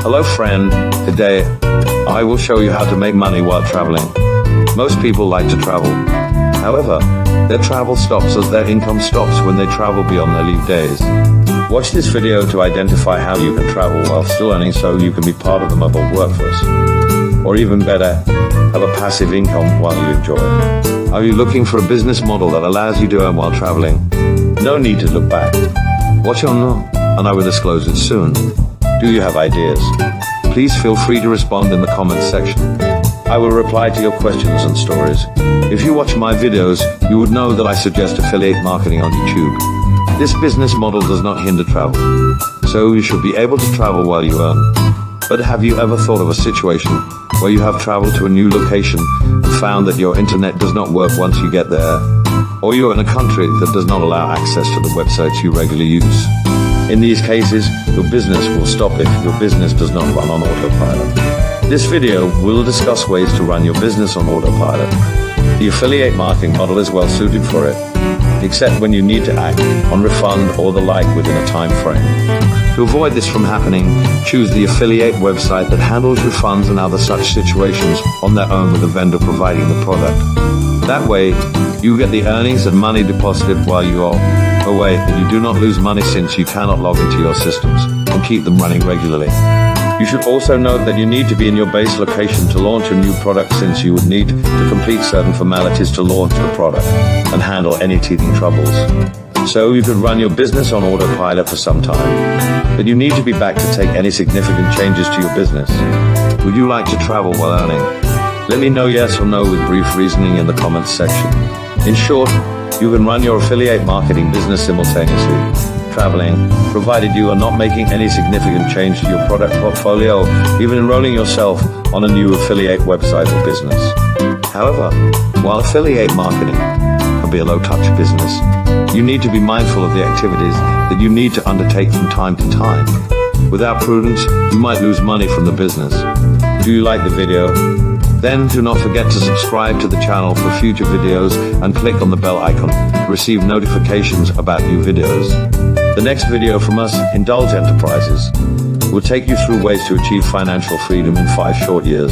Hello friend, today I will show you how to make money while traveling. Most people like to travel. However, their travel stops as their income stops when they travel beyond their leave days. Watch this video to identify how you can travel while still earning so you can be part of the mobile workforce. Or even better, have a passive income while you enjoy it. Are you looking for a business model that allows you to earn while traveling? No need to look back. Watch on now, and I will disclose it soon. Do you have ideas? Please feel free to respond in the comments section. I will reply to your questions and stories. If you watch my videos, you would know that I suggest affiliate marketing on YouTube. This business model does not hinder travel, so you should be able to travel while you earn. But have you ever thought of a situation where you have traveled to a new location and found that your internet does not work once you get there? Or you're in a country that does not allow access to the websites you regularly use? In these cases, your business will stop if your business does not run on autopilot. This video will discuss ways to run your business on autopilot. The affiliate marketing model is well suited for it, except when you need to act on refund or the like within a time frame. To avoid this from happening, choose the affiliate website that handles refunds and other such situations on their own with the vendor providing the product. That way, you get the earnings and money deposited while you are away, and you do not lose money since you cannot log into your systems and keep them running regularly. You should also note that you need to be in your base location to launch a new product, since you would need to complete certain formalities to launch the product and handle any teething troubles. So you could run your business on autopilot for some time, but you need to be back to take any significant changes to your business. Would you like to travel while earning? Let me know yes or no with brief reasoning in the comments section. In short, you can run your affiliate marketing business simultaneously traveling, provided you are not making any significant change to your product portfolio, even enrolling yourself on a new affiliate website or business. However, while affiliate marketing can be a low-touch business, you need to be mindful of the activities that you need to undertake from time to time. Without prudence, you might lose money from the business. Do you like the video? Then do not forget to subscribe to the channel for future videos and click on the bell icon to receive notifications about new videos. The next video from us, Indulge Enterprises, will take you through ways to achieve financial freedom in 5 short years.